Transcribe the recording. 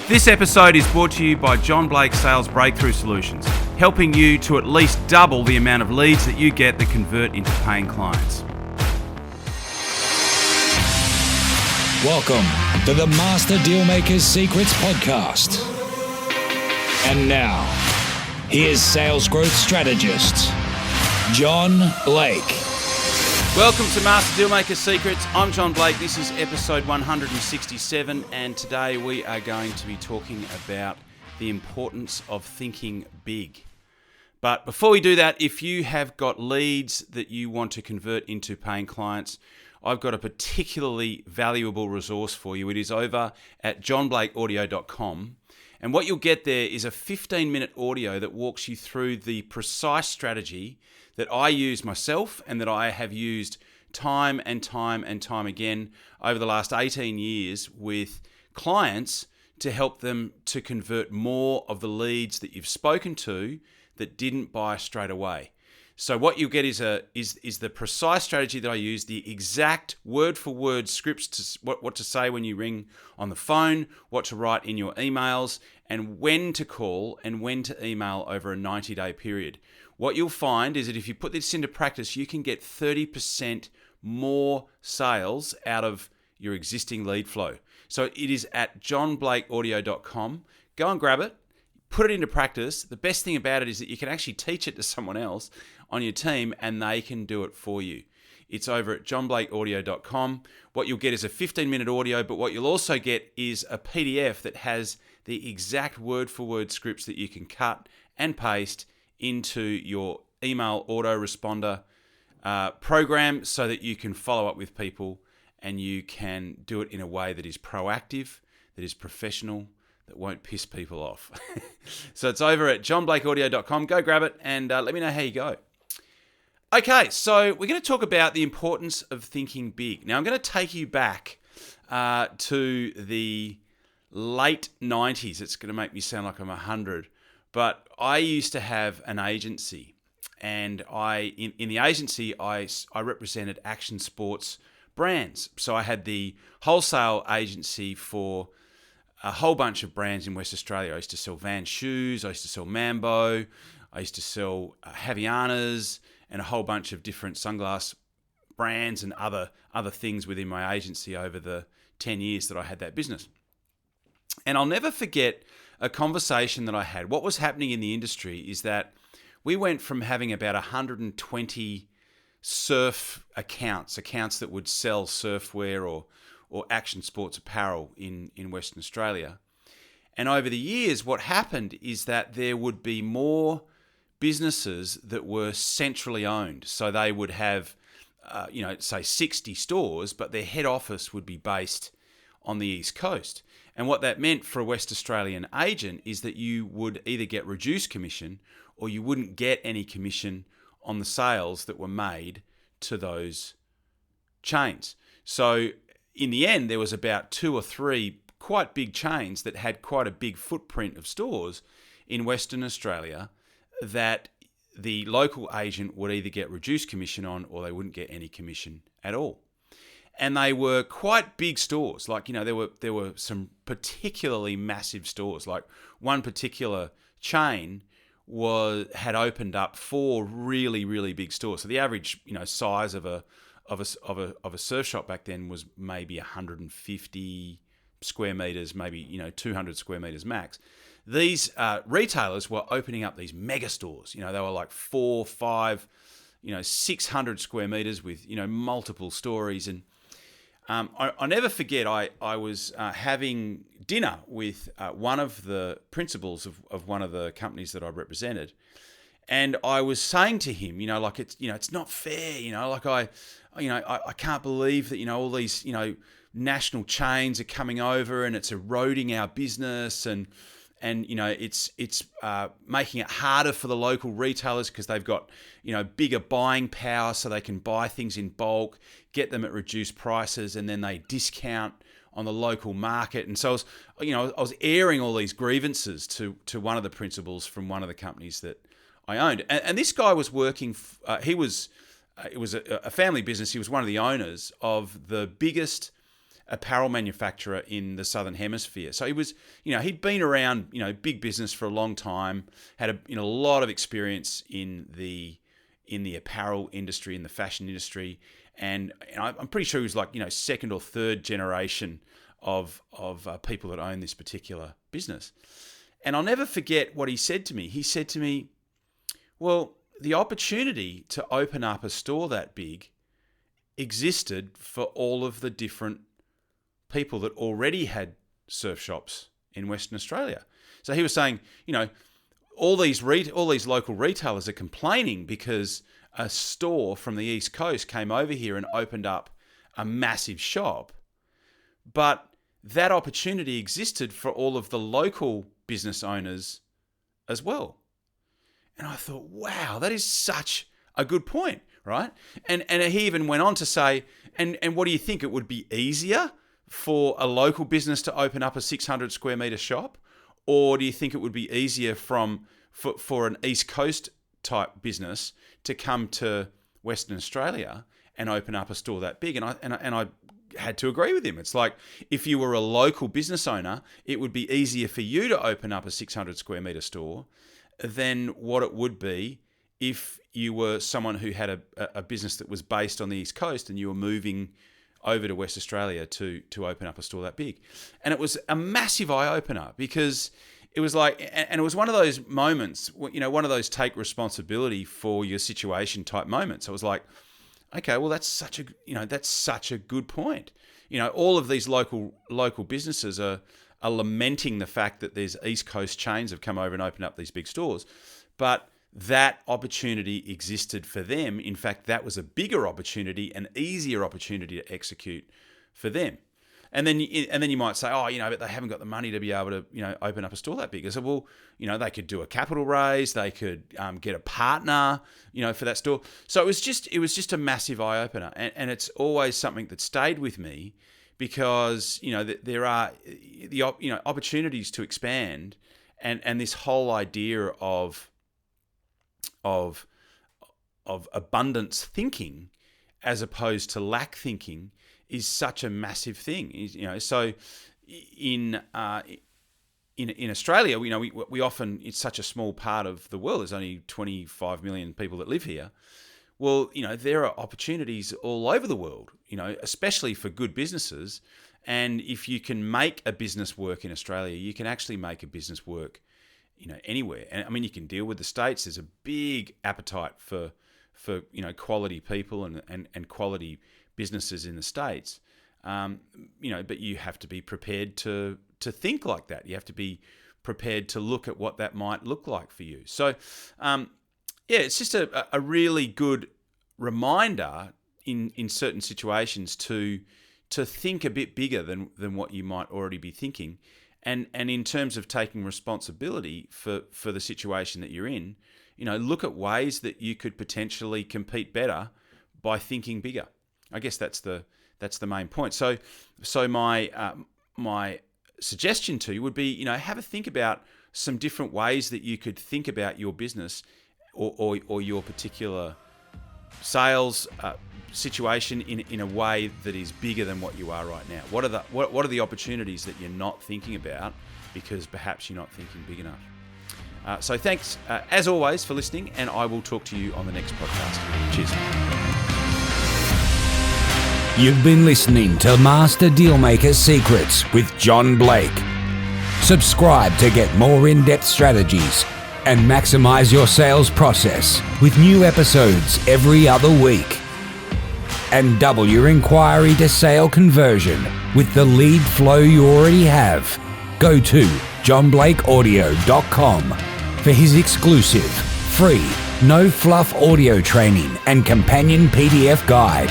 This episode is brought to you by John Blake Sales Breakthrough Solutions, helping you to at least double the amount of leads that you get that convert into paying clients. Welcome to the Master Dealmaker's Secrets podcast. And now, here's sales growth strategist, John Blake. Welcome to Master Dealmaker's Secrets. I'm John Blake. This is episode 167, and today we are going to be talking about the importance of thinking big. But before we do that, if you have got leads that you want to convert into paying clients, I've got a particularly valuable resource for you. It is over at johnblakeaudio.com. And what you'll get there is a 15-minute audio that walks you through the precise strategy that I use myself and that I have used time and time again over the last 18 years with clients to help them to convert more of the leads that you've spoken to that didn't buy straight away. So what you'll get is the precise strategy that I use, the exact word-for-word scripts to what to say when you ring on the phone, what to write in your emails, and when to call and when to email over a 90-day period. What you'll find is that if you put this into practice, you can get 30% more sales out of your existing lead flow. So it is at johnblakeaudio.com. Go and grab it. Put it into practice. The best thing about it is that you can actually teach it to someone else on your team and they can do it for you. It's over at johnblakeaudio.com. What you'll get is a 15-minute audio, but what you'll also get is a PDF that has the exact word-for-word scripts that you can cut and paste into your email autoresponder program so that you can follow up with people and you can do it in a way that is proactive, that is professional, that won't piss people off. So it's over at johnblakeaudio.com. Go grab it and let me know how you go. Okay, so we're going to talk about the importance of thinking big. Now, I'm going to take you back to the late 90s. It's going to make me sound like I'm 100. But I used to have an agency, and in the agency, I represented action sports brands. So I had the wholesale agency for a whole bunch of brands in West Australia. I used to sell Vans shoes, I used to sell Mambo, I used to sell Havaianas, and a whole bunch of different sunglass brands and other things within my agency over the 10 years that I had that business. And I'll never forget a conversation that I had. What was happening in the industry is that we went from having about 120 surf accounts that would sell surfwear or action sports apparel in Western Australia. And over the years, what happened is that there would be more businesses that were centrally owned. So they would have, say 60 stores, but their head office would be based on the East Coast. And what that meant for a West Australian agent is that you would either get reduced commission or you wouldn't get any commission on the sales that were made to those chains. So in the end, there was about 2 or 3 quite big chains that had quite a big footprint of stores in Western Australia that the local agent would either get reduced commission on or they wouldn't get any commission at all. And they were quite big stores. Like, there were some particularly massive stores. Like one particular chain had opened up 4 really, really big stores. So the average, size of a surf shop back then was maybe 150 square meters, maybe 200 square meters max. These retailers were opening up these mega stores. They were like 4, 5, 600 square meters with multiple stories. And I never forget, I was having dinner with one of the principals of one of the companies that I represented, and I was saying to him, it's not fair, I can't believe that all these national chains are coming over and it's eroding our business and it's making it harder for the local retailers because they've got bigger buying power, so they can buy things in bulk, get them at reduced prices, and then they discount on the local market. And so I was airing all these grievances to one of the principals from one of the companies that I owned, and this guy was working. It was a family business. He was one of the owners of the biggest apparel manufacturer in the Southern Hemisphere. So he was, he'd been around, big business for a long time, had a lot of experience in the apparel industry, in the fashion industry, and I'm pretty sure he was like, second or third generation of people that own this particular business. And I'll never forget what he said to me. He said to me, well, the opportunity to open up a store that big existed for all of the different people that already had surf shops in Western Australia. So he was saying, all these local retailers are complaining because a store from the East Coast came over here and opened up a massive shop. But that opportunity existed for all of the local business owners as well. And I thought, wow, that is such a good point, right? And he even went on to say, and what do you think? It would be easier for a local business to open up a 600 square metre shop? Or do you think it would be easier for an East Coast type business to come to Western Australia and open up a store that big? And I had to agree with him. It's like, if you were a local business owner, it would be easier for you to open up a 600 square metre store than what it would be if you were someone who had a business that was based on the East Coast and you were moving over to West Australia to open up a store that big. And it was a massive eye-opener, because it was like, and it was one of those moments, one of those take responsibility for your situation type moments. I was like, okay, well, that's such a good point. All of these local businesses are lamenting the fact that there's East Coast chains have come over and opened up these big stores, but that opportunity existed for them. In fact, that was a bigger opportunity, an easier opportunity to execute for them. And then you might say, but they haven't got the money to be able to, open up a store that big. I said, well, they could do a capital raise, they could get a partner, for that store. So it was just a massive eye opener, and it's always something that stayed with me, because there are the opportunities to expand, and this whole idea of abundance thinking as opposed to lack thinking is such a massive thing. So in Australia, we often, it's such a small part of the world. There's only 25 million people that live here. Well, there are opportunities all over the world, especially for good businesses. And if you can make a business work in Australia, you can actually make a business work, anywhere. And I mean, you can deal with the States. There's a big appetite for quality people and quality businesses in the States. But you have to be prepared to think like that. You have to be prepared to look at what that might look like for you. So, it's just a really good reminder in certain situations to think a bit bigger than what you might already be thinking. And in terms of taking responsibility for the situation that you're in, look at ways that you could potentially compete better by thinking bigger. I guess that's the main point. So my suggestion to you would be, have a think about some different ways that you could think about your business or your particular sales situation in a way that is bigger than what you are right now. What are the opportunities that you're not thinking about because perhaps you're not thinking big enough? So thanks as always for listening, and I will talk to you on the next podcast. Cheers. You've been listening to Master Dealmaker Secrets with John Blake. Subscribe to get more in-depth strategies and maximize your sales process with new episodes every other week. And double your inquiry to sale conversion with the lead flow you already have. Go to johnblakeaudio.com for his exclusive, free, no fluff audio training and companion PDF guide.